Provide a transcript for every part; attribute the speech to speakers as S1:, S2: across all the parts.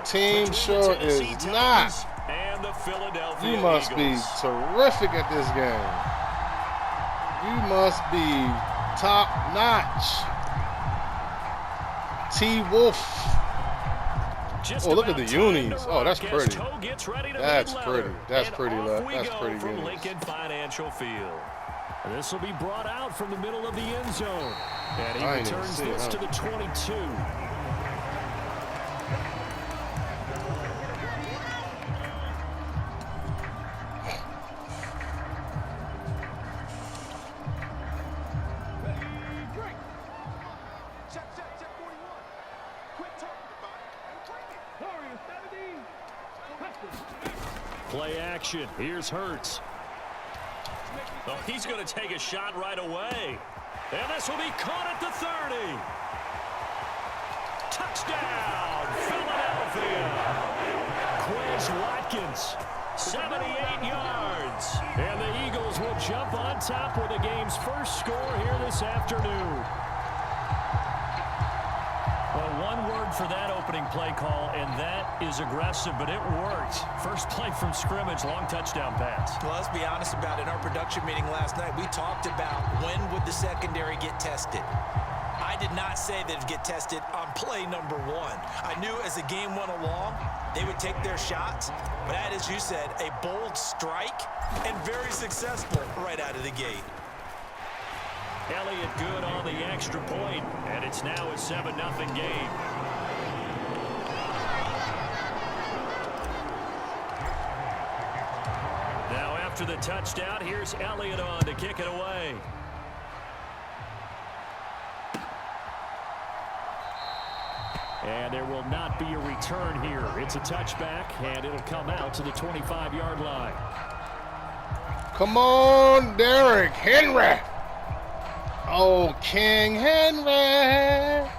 S1: team sure is not.
S2: And the Philadelphia
S1: You must
S2: Eagles.
S1: be terrific at this game. You must be top notch. T-Wolf. Oh, look at the unis. Oh, that's pretty. That's pretty. That's pretty. That's pretty good.
S2: Lincoln Financial Field. This will be brought out from the middle of the end zone. And he returns this to the 22. Play action. Here's Hurts. Oh, he's going to take a shot right away. And this will be caught at the 30. Touchdown, Philadelphia. Quez Watkins, 78 yards. And the Eagles will jump on top with the game's first score here this afternoon. Well, one word for that opening play call, and that is aggressive, but it worked. First play from scrimmage, long touchdown pass.
S3: Well, let's be honest about it. In our production meeting last night, we talked about when would the secondary get tested. I did not say that it'd get tested on play number one. I knew as the game went along, they would take their shots. But that, as you said, a bold strike and very successful right out of the gate.
S2: Elliott good on the extra point, and it's now a 7-0 game. Now after the touchdown, here's Elliott on to kick it away. And there will not be a return here. It's a touchback, and it'll come out to the 25-yard line.
S1: Come on, Derrick Henry. Oh, King Henry.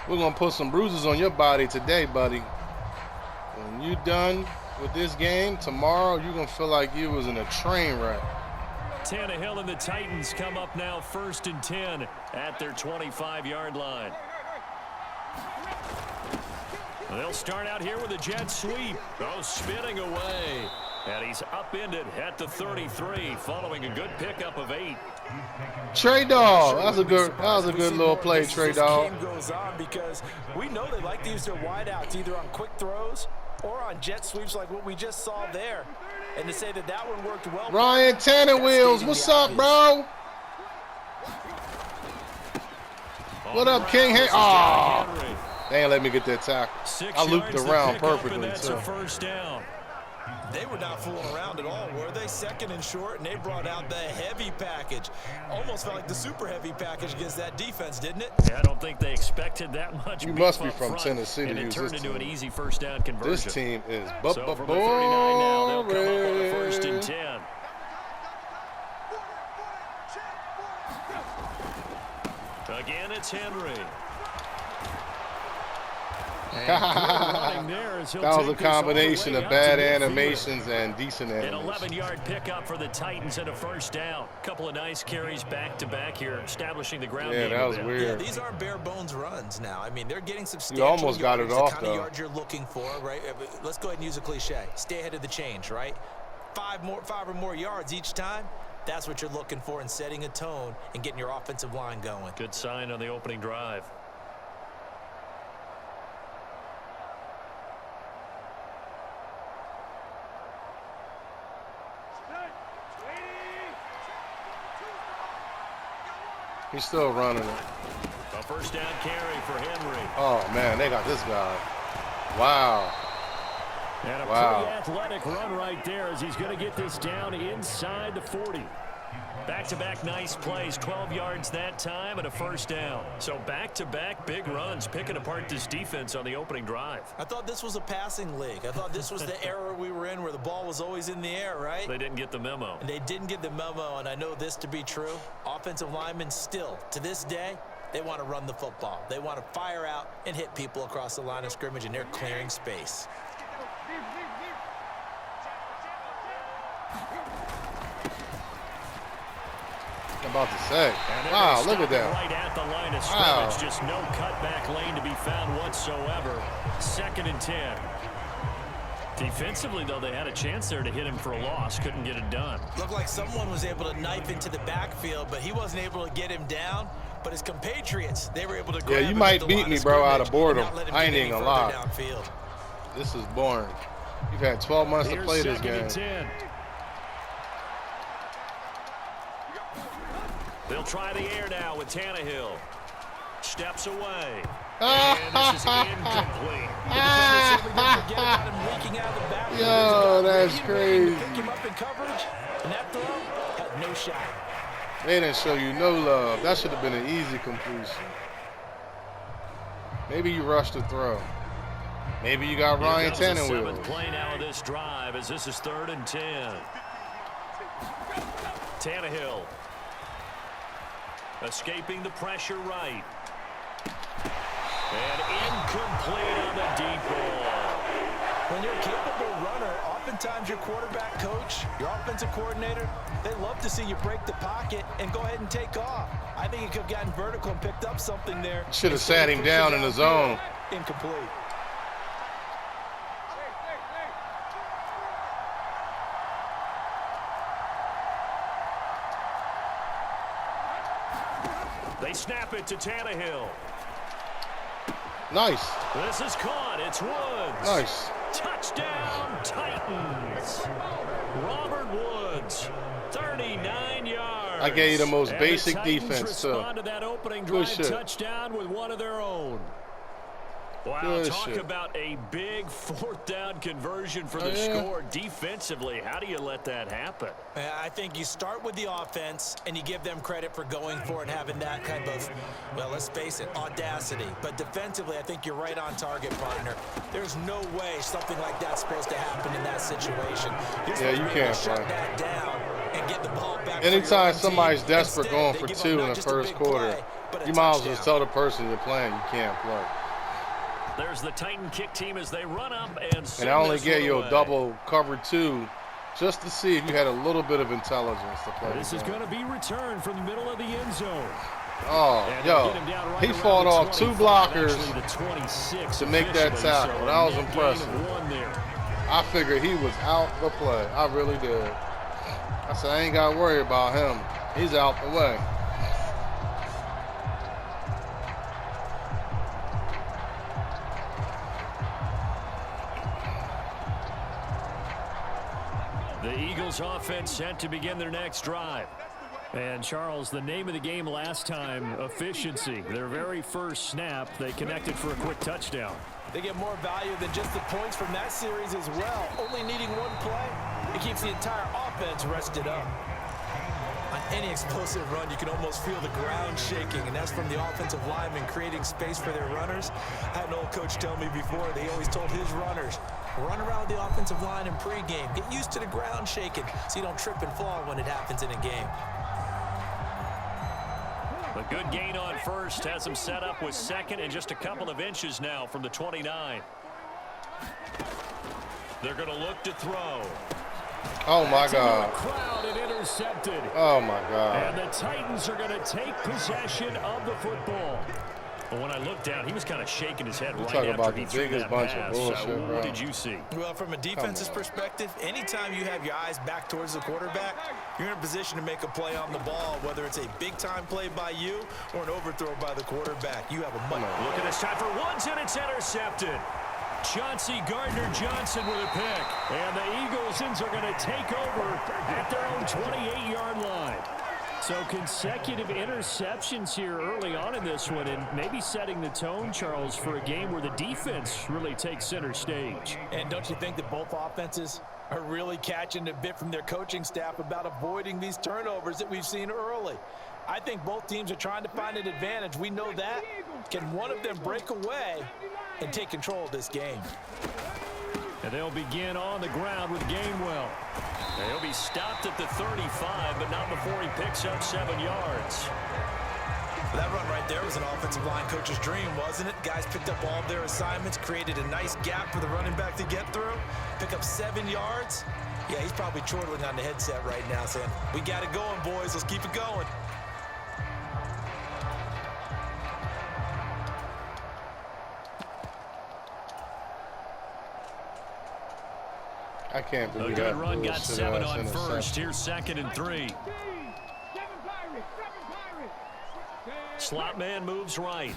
S1: We're going to put some bruises on your body today, buddy. When you're done with this game, tomorrow you're going to feel like you was in a train wreck.
S2: Tannehill and the Titans come up now 1st and 10 at their 25-yard line. They'll start out here with a jet sweep. Oh, spinning away. And he's upended at the 33 following a good pickup of 8.
S1: Trey Dog, that was a good little play, Trey Dog.
S3: This game goes on because we know they like to use their wideouts either on quick throws or on jet sweeps like what we just saw there. And to say that that one worked well.
S1: Ryan Tannenwheels, what's up, bro? What up, King? Hey, oh, they ain't let me get that tackle. I looped around perfectly.
S2: That's a first down.
S3: They were not fooling around at all, were they? 2nd and short, and they brought out the heavy package. Almost felt like the super heavy package against that defense, didn't it?
S2: Yeah, I don't think they expected that much.
S1: You must be from Tennessee to
S2: and
S1: use
S2: it turned
S1: this
S2: into
S1: team.
S2: an easy first down conversion.
S1: This team is
S2: so from the 39 now, they'll come up on a 1st and 10. Again, it's Henry.
S1: That was a combination of bad animations and decent animations.
S2: An 11-yard pickup for the Titans and a first down. Couple of nice carries back-to-back here, establishing the ground game.
S1: Yeah, that was weird.
S3: Yeah, these aren't bare-bones runs now. I mean, they're getting substantial
S1: You almost got it off,
S3: the kind of yards you're looking for, right? Let's go ahead and use a cliche. Stay ahead of the change, right? 5 or more yards each time. That's what you're looking for in setting a tone and getting your offensive line going.
S2: Good sign on the opening drive.
S1: He's still running it.
S2: A first down carry for Henry.
S1: Oh, man, they got this guy. Wow.
S2: And a pretty athletic run right there as he's going to get this down inside the 40. Back-to-back nice plays, 12 yards that time and a first down. So back-to-back big runs, picking apart this defense on the opening drive.
S3: I thought this was a passing league. I thought this was the era we were in where the ball was always in the air, right?
S2: They didn't get the memo.
S3: And they didn't get the memo, and I know this to be true. Offensive linemen still, to this day, they want to run the football. They want to fire out and hit people across the line of scrimmage, and they're clearing space.
S1: I'm about to say. Wow, look at that.
S2: Right at the line of scrimmage.
S1: Wow.
S2: Just no cutback lane to be found whatsoever. 2nd and 10. Defensively, though, they had a chance there to hit him for a loss. Couldn't get it done.
S3: Looked like someone was able to knife into the backfield, but he wasn't able to get him down. But his compatriots, they were able to grab him.
S1: Yeah, you might beat me, bro, out of boredom. I ain't even gonna lie.
S3: Downfield.
S1: This is boring. You've had 12 months to play this game.
S2: 10. They'll try the air now with Tannehill. Steps away. And this is incomplete.
S1: Yo, that's crazy.
S3: Pick him up in coverage, and that throw had no shot.
S1: They didn't show you no love. That should have been an easy completion. Maybe you rushed the throw. Maybe you got Ryan Tannehill.
S2: Play now of this drive as this is 3rd and 10. Tannehill escaping the pressure right. And incomplete on the deep ball.
S3: When you're a capable runner, oftentimes your quarterback coach, your offensive coordinator, they love to see you break the pocket and go ahead and take off. I think he could have gotten vertical and picked up something there.
S1: Should have sat him down in the zone.
S3: Incomplete.
S2: They snap it to Tannehill.
S1: Nice.
S2: This is caught. It's Woods.
S1: Nice.
S2: Touchdown, Titans. Robert Woods, 39 yards.
S1: I gave you the most
S2: and
S1: basic
S2: the Titans
S1: defense, too.
S2: respond to that opening drive touchdown with one of their own. Wow,
S1: Good
S2: talk
S1: shit.
S2: about a big 4th down conversion for the score. Defensively, how do you let that happen?
S3: I think you start with the offense and you give them credit for going for it and having that kind of, well, let's face it, audacity. But defensively, I think you're right on target, partner. There's no way something like that's supposed to happen in that situation.
S1: Yeah, you can't
S3: shut
S1: play.
S3: that down and get the ball back.
S1: Anytime somebody's desperate going for 2 in the first quarter, you might as well just tell the person you're playing you can't play.
S2: There's the Titan kick team as they run up and
S1: I only gave you a double cover 2 just to see if you had a little bit of intelligence to play.
S2: This is going to be returned from the middle of the end zone.
S1: Oh, yo, he fought off 2 blockers to make that tackle. That was impressive. I figured he was out the play. I really did. I said, I ain't got to worry about him. He's out the way.
S2: The Eagles offense set to begin their next drive. And Charles, the name of the game last time, efficiency. Their very first snap, they connected for a quick touchdown.
S3: They get more value than just the points from that series as well. Only needing 1 play, it keeps the entire offense rested up. On any explosive run, you can almost feel the ground shaking, and that's from the offensive linemen creating space for their runners. I had an old coach tell me before, they always told his runners, run around the offensive line in pregame. Get used to the ground shaking so you don't trip and fall when it happens in a game.
S2: A good gain on first has him set up with 2nd and just a couple of inches now from the 29. They're going to look to throw.
S1: Oh, my God.
S2: Crowd and intercepted.
S1: Oh, my God.
S2: And the Titans are going to take possession of the football. But when I looked down, he was kind of shaking his head right after
S1: about
S2: he
S1: the
S2: threw
S1: biggest
S2: that
S1: bunch
S2: pass.
S1: of bullshit, bro.
S2: What did you see?
S3: Well, from a defense's perspective, anytime you have your eyes back towards the quarterback, you're in a position to make a play on the ball, whether it's a big-time play by you or an overthrow by the quarterback. You have a money.
S2: Look at this time for Woods, and it's intercepted. Chauncey Gardner-Johnson with a pick. And the Eagles are going to take over at their own 28-yard line. So consecutive interceptions here early on in this one, and maybe setting the tone, Charles, for a game where the defense really takes center stage.
S3: And don't you think that both offenses are really catching a bit from their coaching staff about avoiding these turnovers that we've seen early? I think both teams are trying to find an advantage. We know that. Can one of them break away and take control of this game?
S2: And they'll begin on the ground with Gainwell. And he'll be stopped at the 35, but not before he picks up 7 yards.
S3: That run right there was an offensive line coach's dream, wasn't it? Guys picked up all of their assignments, created a nice gap for the running back to get through, pick up 7 yards. Yeah, he's probably chortling on the headset right now saying, we got it going, boys. Let's keep it going.
S1: I can't
S2: A
S1: believe
S2: good
S1: that
S2: run, got 7 on
S1: interception.
S2: first. Here's 2nd and 3. Slot man moves right.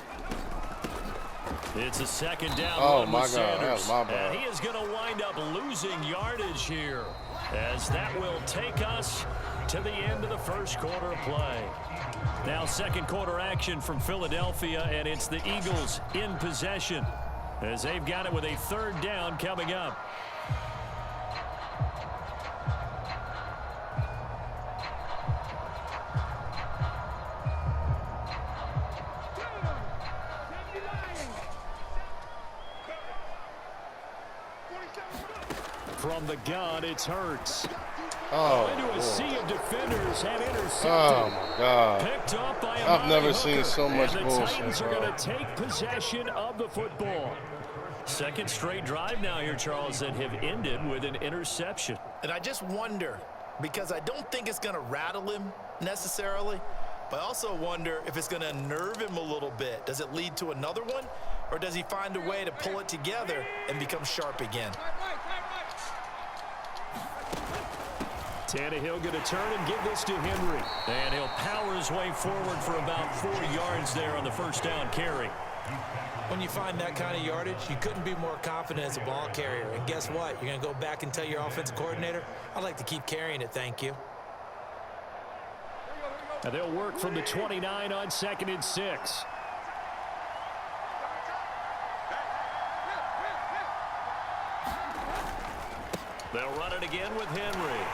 S2: It's a 2nd down.
S1: Oh,
S2: run
S1: my
S2: with
S1: God.
S2: Sanders.
S1: That was my bad.
S2: And he is going to wind up losing yardage here, as that will take us to the end of the first quarter of play. Now 2nd quarter action from Philadelphia, and it's the Eagles in possession, as they've got it with a 3rd down coming up. From the gun, it's Hurts.
S1: Oh,
S2: into a
S1: boy.
S2: sea of defenders and intercepted.
S1: Oh, my God.
S2: Picked up by
S1: I've never seen
S2: Hooker.
S1: so much
S2: and the
S1: bullshit,
S2: Titans are
S1: bro.
S2: going to take possession of the football. 2nd straight drive now here, Charles, that have ended with an interception.
S3: And I just wonder, because I don't think it's going to rattle him necessarily, but I also wonder if it's going to unnerve him a little bit. Does it lead to another one, or does he find a way to pull it together and become sharp again?
S2: Tannehill going to turn and give this to Henry. And he'll power his way forward for about 4 yards there on the 1st down carry.
S3: When you find that kind of yardage, you couldn't be more confident as a ball carrier. And guess what? You're going to go back and tell your offensive coordinator, I'd like to keep carrying it, thank you.
S2: And they'll work from the 29 on 2nd and 6. They'll run it again with Henry.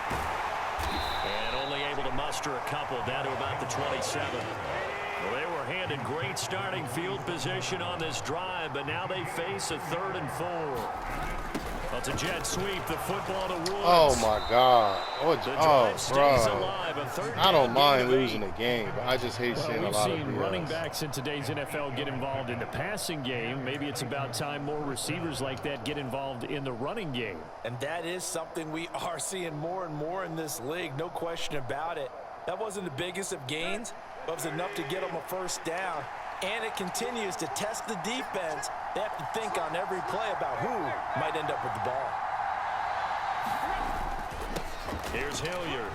S2: And only able to muster a couple down to about the 27. Well, they were handed great starting field position on this drive, but now they face a 3rd and 4. That's a jet sweep, the football to Woods.
S1: Oh, my God. Oh,
S2: Stays
S1: bro.
S2: alive, a 3rd
S1: I don't
S2: down
S1: mind
S2: gain of
S1: losing
S2: 8.
S1: a game, but I just hate seeing a
S2: We've
S1: lot of
S2: seen
S1: BS.
S2: running backs in today's NFL get involved in the passing game. Maybe it's about time more receivers like that get involved in the running game.
S3: And that is something we are seeing more and more in this league, no question about it. That wasn't the biggest of gains, but it was enough to get them a 1st down. And it continues to test the defense. They have to think on every play about who might end up with the ball.
S2: Here's Hilliard.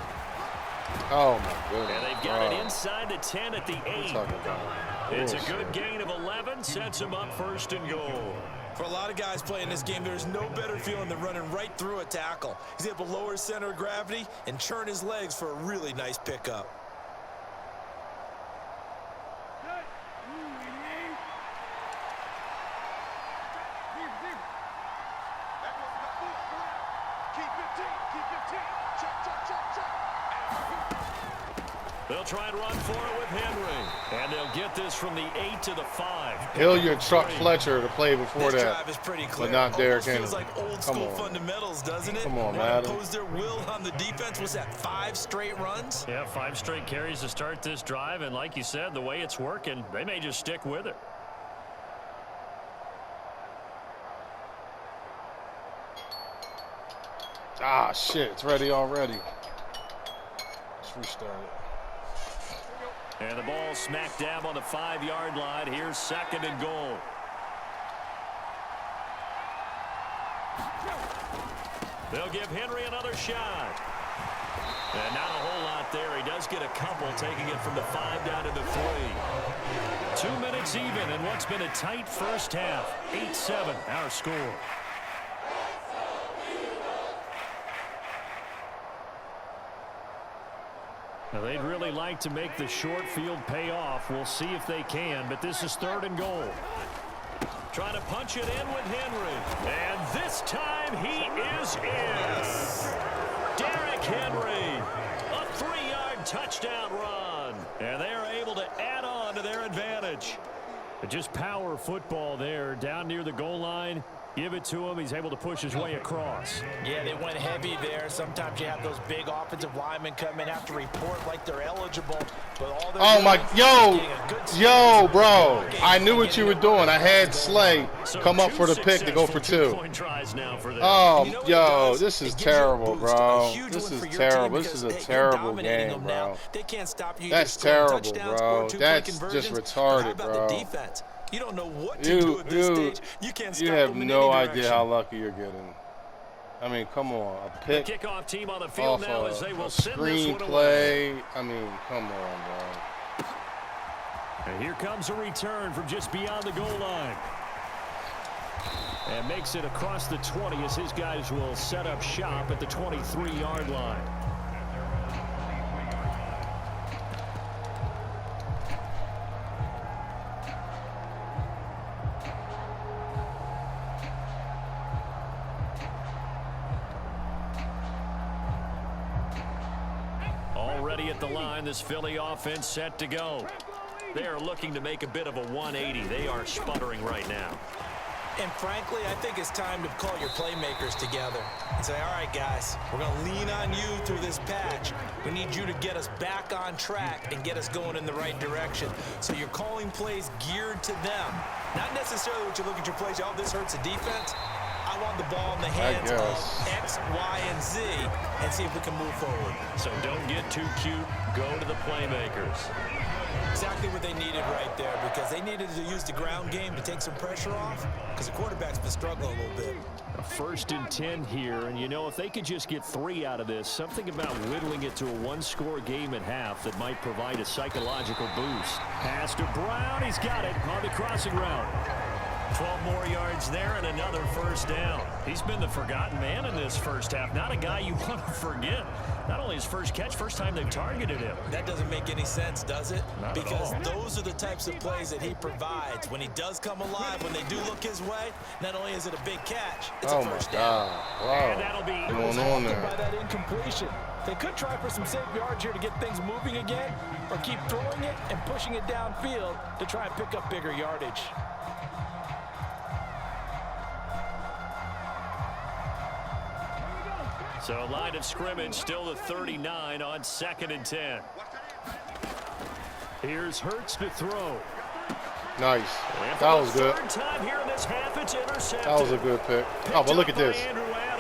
S1: Oh, my goodness.
S2: And they've got it inside the 10 at the 8.
S1: Talking about
S2: It's a
S1: bullshit.
S2: good gain of 11, sets him up 1st and goal.
S3: For a lot of guys playing this game, there's no better feeling than running right through a tackle. He's able to lower his center of gravity and churn his legs for a really nice pickup.
S2: They'll try and run for it with Henry. And they'll get this from the 8 to the 5.
S1: Hilliard trucked Fletcher to play before
S3: This
S1: that.
S3: drive is pretty clear.
S1: But not Derrick
S3: Almost
S1: Henry.
S3: feels like old
S1: Come
S3: school
S1: on.
S3: fundamentals, doesn't it?
S1: Come on,
S3: Want to
S1: Madden.
S3: impose their will on the defense. Was that 5 straight runs?
S2: Yeah, 5 straight carries to start this drive. And like you said, the way it's working, they may just stick with it.
S1: Ah, shit. It's ready already. Let's restart it.
S2: And the ball smack dab on the 5-yard line. Here's 2nd and goal. They'll give Henry another shot. And not a whole lot there. He does get a couple, taking it from the 5 down to the 3. 2 minutes even in what's been a tight first half. 8-7, our score. Now, they'd really like to make the short field pay off. We'll see if they can, but this is 3rd and goal. Trying to punch it in with Henry. And this time he is in. Derrick Henry, a 3-yard touchdown run. And they are able to add on to their advantage. But just power football there down near the goal line. Give it to him. He's able to push his way across.
S3: Yeah, they went heavy there. Sometimes you have those big offensive linemen come in, have to report like they're eligible. But all they're
S1: Oh, my,
S3: doing is
S1: yo,
S3: getting a good
S1: yo,
S3: start.
S1: bro. I knew what you were doing. I had Slay come up for the pick to go for 2. Oh,
S3: You know what it
S1: yo,
S3: does?
S1: this is
S3: It gives you a
S1: terrible,
S3: boost, a
S1: bro.
S3: huge
S1: This
S3: win
S1: is
S3: for your
S1: terrible.
S3: team
S1: This is
S3: because,
S1: a
S3: hey, you're
S1: terrible
S3: dominating
S1: game,
S3: them now.
S1: bro.
S3: They can't stop you.
S1: That's
S3: Just score
S1: terrible,
S3: touchdowns,
S1: bro.
S3: score 2-point
S1: That's just
S3: conversions.
S1: retarded,
S3: How about
S1: bro.
S3: the defense? You don't know what to do at this stage. You can't stop
S1: You have
S3: them in
S1: no
S3: any
S1: idea
S3: direction.
S1: how lucky you're getting. I mean, come on. A pick
S2: the kickoff team on the field now as they will send this one
S1: screenplay.
S2: away.
S1: I mean, come on, bro.
S2: And here comes a return from just beyond the goal line. And makes it across the 20 as his guys will set up shop at the 23-yard line. Already at the line, this Philly offense set to go. They are looking to make a bit of a 180. They are sputtering right now.
S3: And frankly, I think it's time to call your playmakers together and say, all right, guys, we're going to lean on you through this patch. We need you to get us back on track and get us going in the right direction. So you're calling plays geared to them. Not necessarily what you look at your plays, oh, this hurts the defense. I want the ball in the hands of X, Y, and Z and see if we can move forward.
S2: So don't get too cute. Go to the playmakers.
S3: Exactly what they needed right there, because they needed to use the ground game to take some pressure off, because the quarterback's been struggling a little bit.
S2: A 1st and 10 here, and you know, if they could just get 3 out of this, something about whittling it to a 1-score game at half that might provide a psychological boost. Pass to Brown. He's got it on the crossing route. 12 more yards there and another 1st down. He's been the forgotten man in this first half. Not a guy you want to forget. Not only his first catch, first time they've targeted him.
S3: That doesn't make any sense, does it?
S2: Not
S3: because
S2: at all.
S3: Those are the types of plays that he provides. When he does come alive, when they do look his way, not only is it a big catch, it's a 1st down.
S1: Wow.
S2: And that'll be
S1: going on there.
S4: By that incompletion. They could try for some safe yards here to get things moving again, or keep throwing it and pushing it downfield to try and pick up bigger yardage.
S2: So line of scrimmage still the 39 on 2nd and 10. Here's Hurts to throw.
S1: Nice. That was good.
S2: Time here in this half, it's intercepted.
S1: That was a good pick. Oh, but look at this.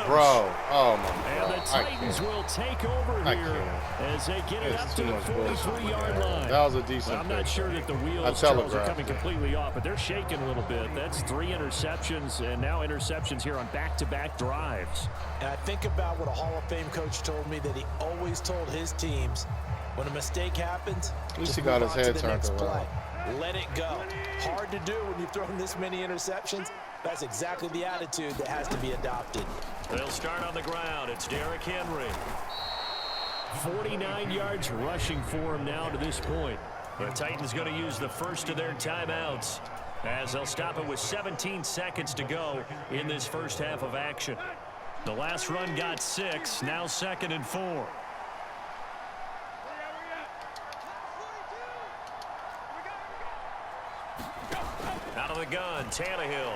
S1: Bro. Oh, my God.
S2: And the Titans will take over here as they get it up to the 43-yard line.
S1: That was a decent
S2: I'm not
S1: pick.
S2: sure that the wheels, Charles, are coming completely off, but they're shaking a little bit. That's 3 interceptions, and now interceptions here on back-to-back drives.
S3: And I think about what a Hall of Fame coach told me, that he always told his teams, when a mistake happens,
S1: At least
S3: just
S1: he got
S3: move
S1: his
S3: on to
S1: head
S3: the
S1: turned
S3: next
S1: around.
S3: play. Let it go. Hard to do when you've thrown this many interceptions. That's exactly the attitude that has to be adopted.
S2: They'll start on the ground. It's Derrick Henry. 49 yards rushing for him now to this point. The Titans going to use the first of their timeouts as they'll stop it with 17 seconds to go in this first half of action. The last run got 6. Now 2nd and 4. Out of the gun, Tannehill.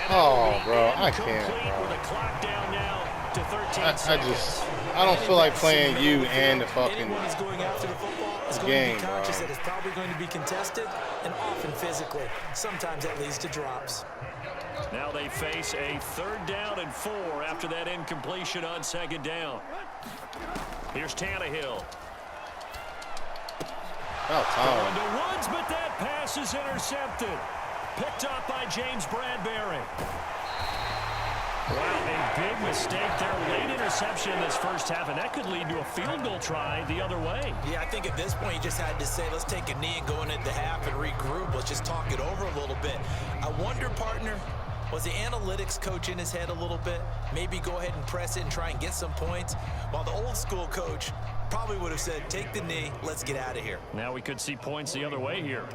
S1: Oh, bro, I can't,
S2: With the clock down now to 13 seconds.
S1: I don't feel like playing you and the fucking
S3: Anyone who's going after the football is going
S1: game,
S3: to be conscious
S1: bro.
S3: that it's probably going to be contested and often physically. Sometimes that leads to drops.
S2: Now they face a 3rd down and 4 after that incompletion on 2nd down. Here's Tannehill. Going to Woods, but that pass is intercepted. Picked up by James Bradbury. Wow, a big mistake there. Late interception in this first half, and that could lead to a field goal try the other way.
S3: Yeah, I think at this point you just had to say, let's take a knee and go into the half and regroup. Let's just talk it over a little bit. I wonder, partner, was the analytics coach in his head a little bit? Maybe go ahead and press it and try and get some points, while the old school coach probably would have said, take the knee, let's get out of here.
S2: Now we could see points the other way here.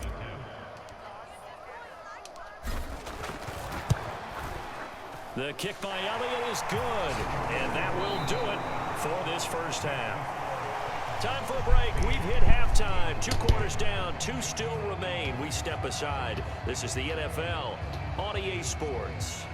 S2: The kick by Elliott is good, and that will do it for this first half. Time for a break. We've hit halftime. 2 quarters down, 2 still remain. We step aside. This is the NFL on EA Sports.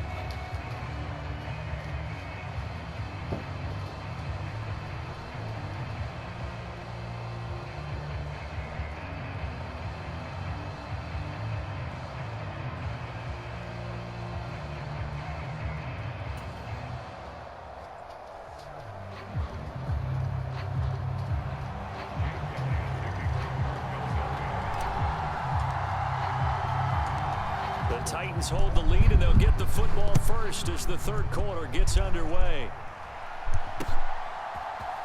S2: Titans hold the lead, and they'll get the football first as the third quarter gets underway.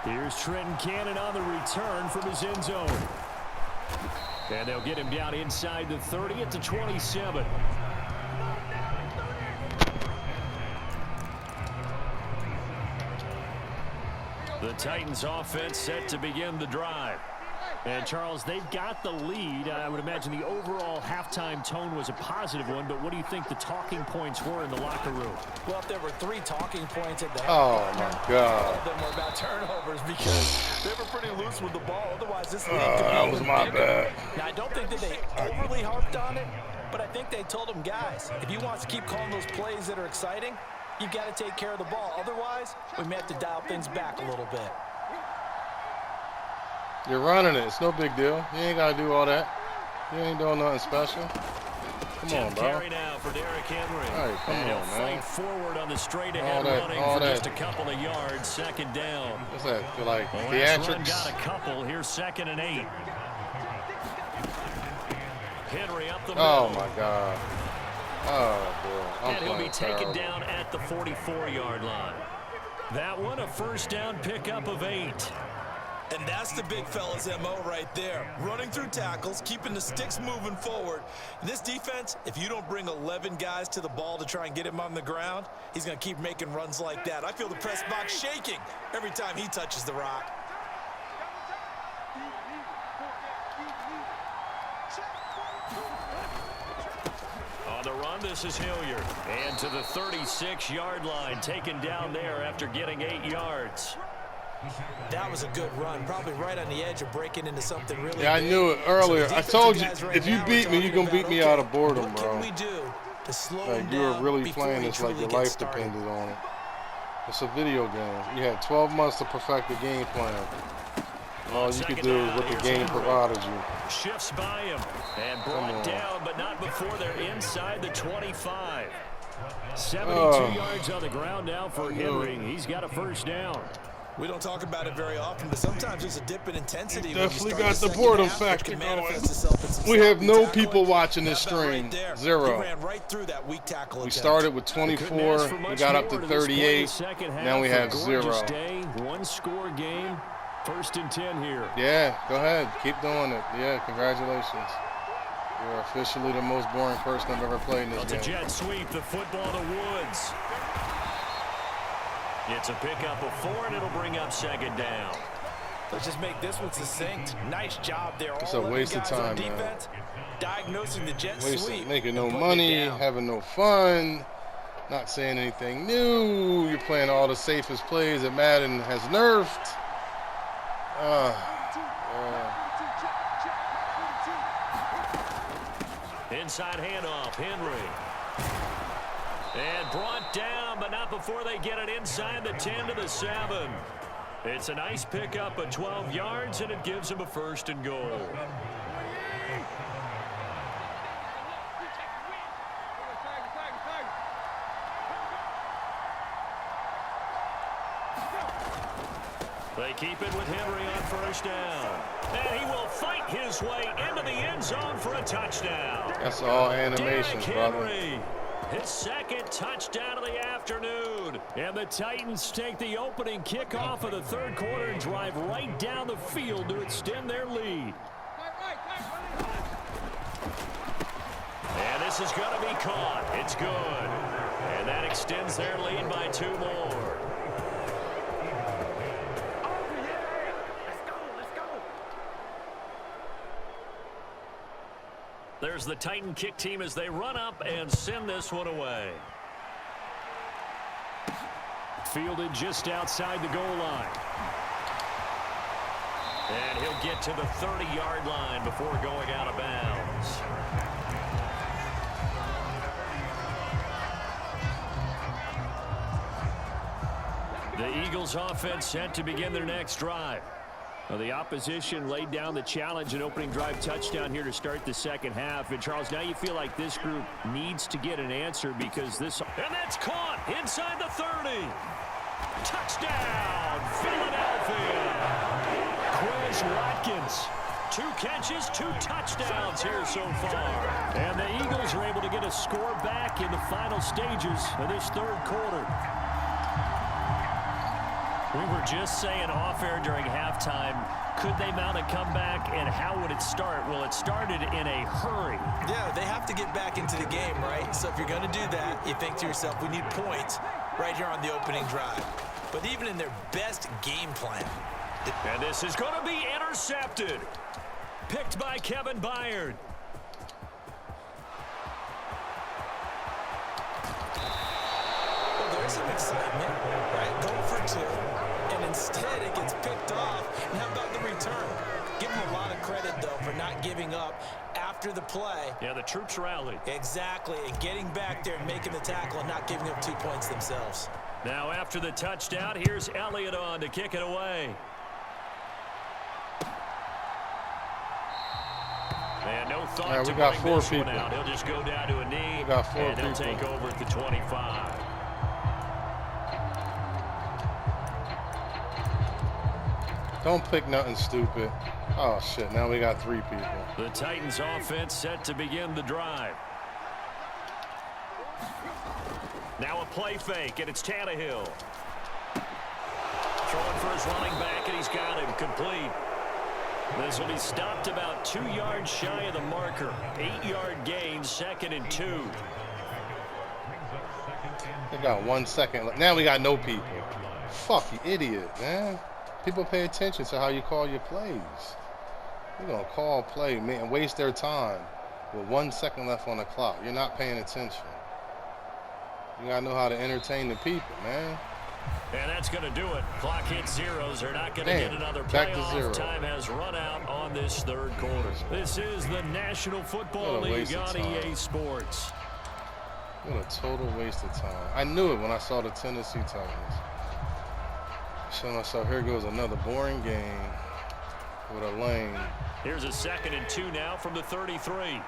S2: Here's Trenton Cannon on the return from his end zone. And they'll get him down inside the 30 at the 27. The Titans offense set to begin the drive. And, Charles, they've got the lead. I would imagine the overall halftime tone was a positive one, but what do you think the talking points were in the locker room?
S4: Well, if there were 3 talking points at the
S1: Oh, my God.
S4: all of them were about turnovers because they were pretty loose with the ball. Otherwise, this league could be
S1: That was my bad.
S4: Now, I don't think that they overly harped on it, but I think they told them, guys, if you want to keep calling those plays that are exciting, you've got to take care of the ball. Otherwise, we may have to dial things back a little bit.
S1: You're running it. It's no big deal. You ain't got to do all that. You ain't doing nothing special. Come on, bro.
S2: Carry now for Derrick Henry.
S1: All right, come
S2: and
S1: on,
S2: he'll
S1: man.
S2: fight forward on the straight ahead running for just a couple of yards. Second down.
S1: What's that? Feel like
S2: The last run
S1: theatrics?
S2: got a couple. Here's 2nd and 8. Henry up the middle.
S1: Oh, my God. Oh, boy. I'm
S2: And he'll be
S1: playing
S2: taken
S1: terrible.
S2: down at the 44-yard line. That one, a first down pickup of 8.
S3: And that's the big fella's MO right there. Running through tackles, keeping the sticks moving forward. In this defense, if you don't bring 11 guys to the ball to try and get him on the ground, he's going to keep making runs like that. I feel the press box shaking every time he touches the rock.
S2: On the run, this is Hilliard. And to the 36-yard line, taken down there after getting 8 yards.
S3: That was a good run, probably right on the edge of breaking into something really
S1: Yeah, I
S3: big.
S1: knew it
S3: So
S1: earlier.
S3: the
S1: I told you,
S3: defensive guys
S1: if you
S3: right now
S1: beat
S3: are
S1: me, you're
S3: talking
S1: going to beat
S3: about,
S1: me
S3: okay,
S1: out of boredom,
S3: what
S1: bro.
S3: can we do to slow
S1: Like,
S3: him
S1: you were
S3: down
S1: really
S3: before
S1: playing
S3: he
S1: this like
S3: truly
S1: your
S3: gets
S1: life
S3: started?
S1: depended on it. It's a video game. You had 12 months to perfect the game plan. All you could do is what the game provided you.
S2: Shifts by him and brought down, but not before they're inside the 25. 72 yards on the ground now for Henry. He's got a first down.
S3: We don't talk about it very often, but sometimes there's a dip in intensity. when you
S1: Definitely
S3: start
S1: got the
S3: second
S1: boredom
S3: half, which
S1: factor
S3: can
S1: going.
S3: manifest itself in some
S1: We have
S3: sloppy
S1: no
S3: tackling.
S1: people watching this
S3: That ball
S1: stream.
S3: right there,
S1: 0.
S3: He ran right through that weak tackle
S1: We
S3: attempt.
S1: started with
S2: Couldn't
S1: 24.
S2: ask for
S1: We
S2: much
S1: got up
S2: more
S1: to
S2: this point in the
S1: 38.
S2: second half.
S1: Now we have
S2: A
S1: 0.
S2: gorgeous day, one-score game. 1st and 10 here.
S1: Yeah, go ahead. Keep doing it. Yeah, congratulations. You're officially the most boring person I've ever played in this
S2: It's a
S1: game.
S2: jet sweep, the football to Woods. It's a pickup of 4, and it'll bring up 2nd down.
S4: Let's just make this one succinct. Nice job there.
S1: It's
S4: All
S1: a
S4: 11
S1: waste of
S4: guys on
S1: time, man.
S4: defense, diagnosing the jet
S1: Wasting,
S4: sweep.
S1: making no
S4: and putting it
S1: money,
S4: down.
S1: having no fun, not saying anything new. You're playing all the safest plays that Madden has nerfed.
S2: Inside handoff, Henry. And brought down, but not before they get it inside the 10 to the 7. It's a nice pickup of 12 yards, and it gives them a 1st and goal. They keep it with Henry on 1st down. And he will fight his way into the end zone for a touchdown.
S1: That's all animations,
S2: Derrick
S1: brother.
S2: Henry, his 2nd touchdown of the afternoon. And the Titans take the opening kickoff of the 3rd quarter and drive right down the field to extend their lead. And this is going to be caught. It's good. And that extends their lead by 2 more. There's the Titan kick team as they run up and send this one away. Fielded just outside the goal line. And he'll get to the 30-yard line before going out of bounds. The Eagles offense set to begin their next drive. Well, the opposition laid down the challenge and opening drive touchdown here to start the 2nd half. And, Charles, now you feel like this group needs to get an answer because this... And that's caught inside the 30. Touchdown, Philadelphia. Quez Watkins 2 catches, 2 touchdowns here so far. And the Eagles are able to get a score back in the final stages of this third quarter. We were just saying off-air during halftime, could they mount a comeback, and how would it start? Well, it started in a hurry.
S3: Yeah, they have to get back into the game, right? So if you're going to do that, you think to yourself, we need points right here on the opening drive. But even in their best game plan.
S2: And this is going to be intercepted. Picked by Kevin Byard.
S3: Well, there's some excitement, right? Going for 2. And instead it gets picked off. And how about the return? Give them a lot of credit, though, for not giving up after the play.
S2: Yeah, the troops rallied.
S3: Exactly, and getting back there and making the tackle and not giving up 2 points themselves.
S2: Now after the touchdown, here's Elliott on to kick it away. And no thought to bring this one out. He'll just go down to a knee, and he'll take over at the 25.
S1: Don't pick nothing stupid. Oh, shit. Now we got 3 people.
S2: The Titans offense set to begin the drive. Now a play fake, and it's Tannehill. Throwing for his running back, and he's got him complete. This will be stopped about 2 yards shy of the marker. 8-yard gain, 2nd and 2.
S1: They got 1 second left. Now we got no people. Fuck, you idiot, man. People pay attention to how you call your plays. You're going to call a play and waste their time with 1 second left on the clock. You're not paying attention. You got to know how to entertain the people, man.
S2: And that's going to do it. Clock hits zeros. They're not going to get another playoff. Time has run out on this third quarter. This is the National Football League on EA Sports.
S1: What a total waste of time. I knew it when I saw the Tennessee Titans. So myself, here goes another boring game with a lane.
S2: Here's a 2nd and 2 now from the 33.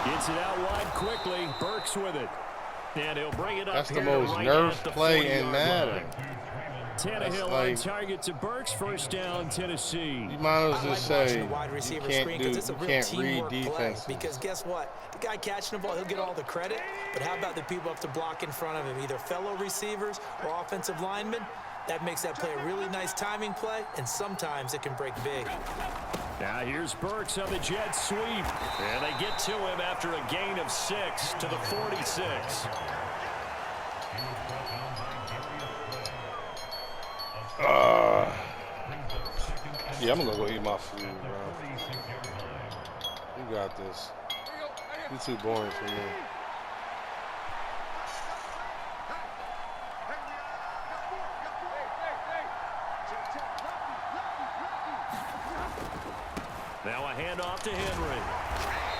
S2: Gets it out wide quickly. Burks with it. And he'll bring it up.
S1: That's the most nerve play in Madden.
S2: Tannehill on target to Burks. First down, Tennessee.
S1: You might as well just say
S3: you
S1: can't read defense.
S3: Because guess what? The guy catching the ball, he'll get all the credit. But how about the people up to block in front of him? Either fellow receivers or offensive linemen. That makes that play a really nice timing play, and sometimes it can break big.
S2: Now here's Burks on the jet sweep. And they get to him after a gain of 6 to the 46.
S1: Yeah, I'm going to go eat my food, bro. You got this. You're too boring for me.
S2: Now a handoff to Henry.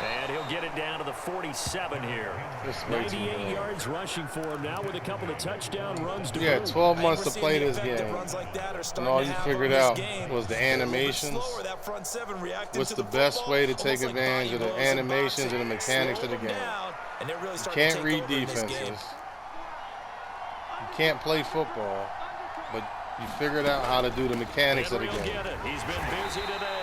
S2: And he'll get it down to the 47 here. 98 yards rushing for him now with a couple of touchdown runs to
S1: boot. 12 months to play this game. And all you figured out was the animations. What's the best way to take advantage of the animations and the mechanics of the game? You can't read defenses. You can't play football. But you figured out how to do the mechanics of the game.
S2: He's been busy today.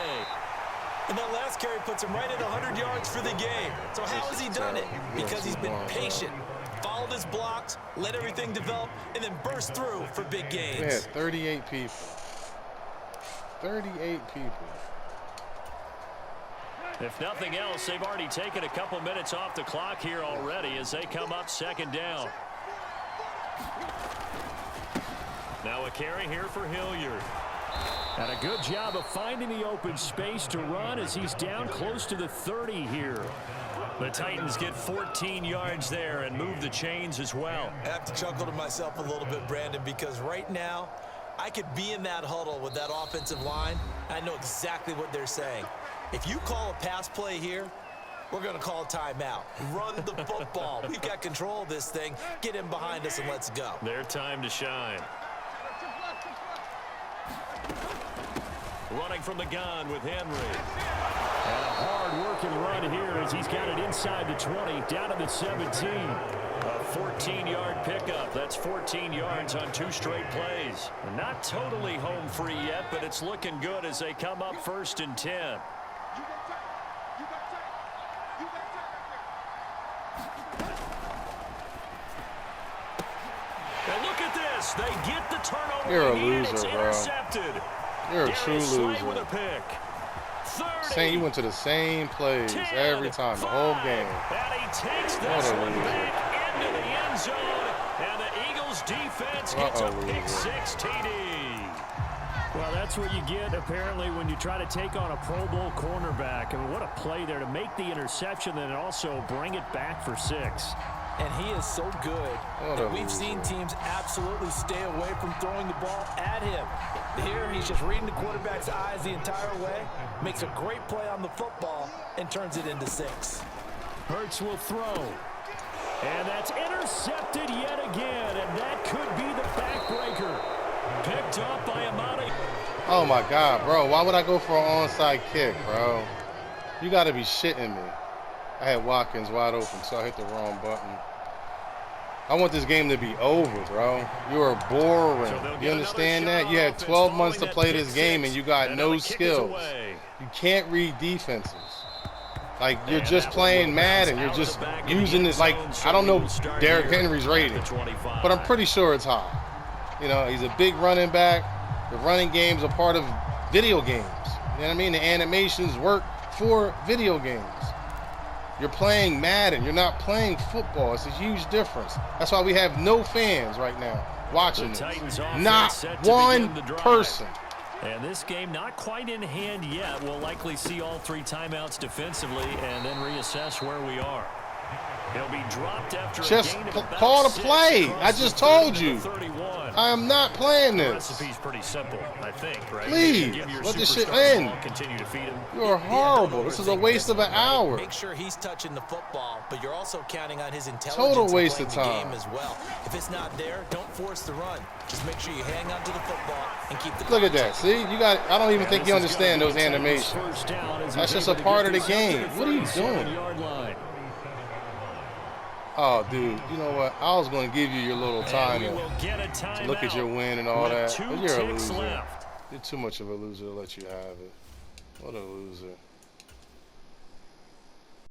S3: And that last carry puts him right at 100 yards for the game. So how has he done it? Because he's been patient, followed his blocks, let everything develop, and then burst through for big gains.
S1: We had 38 people. 38 people.
S2: If nothing else, they've already taken a couple minutes off the clock here already as they come up 2nd down. Now a carry here for Hilliard. And a good job of finding the open space to run as he's down close to the 30 here. The Titans get 14 yards there and move the chains as well.
S3: I have to chuckle to myself a little bit, Brandon, because right now I could be in that huddle with that offensive line. I know exactly what they're saying. If you call a pass play here, We're going to call a timeout. Run the football. We've got control of this thing. Get in behind us and let's go.
S2: Their time to shine. Running from the gun with Henry. And a hard-working run here as he's got it inside the 20, down to the 17. A 14-yard pickup. That's 14 yards on 2 straight plays. Not totally home free yet, but it's looking good as they come up 1st and 10. And look at this. They get the turnover.
S1: You're a
S2: and it's
S1: loser, bro.
S2: intercepted.
S1: You're a true
S2: With
S1: loser.
S2: a pick. 30,
S1: You went to the same plays
S2: 10,
S1: every time, the whole
S2: 5,
S1: game.
S2: And he takes
S1: What
S2: this
S1: a
S2: one
S1: loser.
S2: back into the end zone. And the Eagles defense gets a pick
S1: loser.
S2: 6 TD. Well, that's what you get, apparently, when you try to take on a Pro Bowl cornerback. I mean, what a play there to make the interception and also bring it back for 6.
S4: And he is so good that we've seen teams absolutely stay away from throwing the ball at him. Here, he's just reading the quarterback's eyes the entire way, makes a great play on the football, and turns it into 6.
S2: Hurts will throw. And that's intercepted yet again, and that could be the backbreaker. Picked up by Amadi.
S1: Oh, my God, bro. Why would I go for an onside kick, bro? You got to be shitting me. I had Watkins wide open, so I hit the wrong button. I want this game to be over, bro. You are boring. You understand that? You had 12 months to play this game, and you got no skills. You can't read defenses. Like, you're just playing Madden. You're just using this. Like, I don't know Derrick Henry's rating, but I'm pretty sure it's high. You know, he's a big running back. The running game's a part of video games. You know what I mean? The animations work for video games. You're playing Madden. You're not playing football. It's a huge difference. That's why we have no fans right now watching this. Not one person.
S2: And this game not quite in hand yet. We'll likely see all 3 timeouts defensively and then reassess where we are. He'll be dropped after
S1: Just
S2: a gain of about
S1: call the
S2: 6
S1: play.
S2: across
S1: I
S2: the
S1: just
S2: 30
S1: told
S2: to
S1: you.
S2: the 31.
S1: I am not playing
S2: The
S1: this.
S2: recipe's pretty simple, I think, right?
S1: Please,
S2: Give your
S1: let this shit
S2: superstars the
S1: end.
S2: ball, continue to feed him.
S1: You are horrible. This is a waste of an hour.
S3: Make sure he's touching the football, but you're also counting on his intelligence.
S1: Total waste
S3: in
S1: of
S3: playing the
S1: time.
S3: game as well. If it's not there, don't force the run. Just make sure you hang on to the football and keep the
S1: Look at
S3: contact.
S1: that. See, you got. I don't even think you understand those animations.
S2: First down as
S1: That's
S2: he's
S1: just a
S2: able to
S1: part
S2: get
S1: of the
S2: this
S1: game.
S2: up to
S1: What are you
S2: 37-yard line.
S1: Oh, dude, you know what? I was going to give you your little time
S2: And we will get a
S1: to look at your
S2: timeout
S1: win and all
S2: with
S1: that.
S2: 2
S1: But you're a
S2: ticks
S1: loser.
S2: left.
S1: You're too much of a loser to let you have it. What a loser.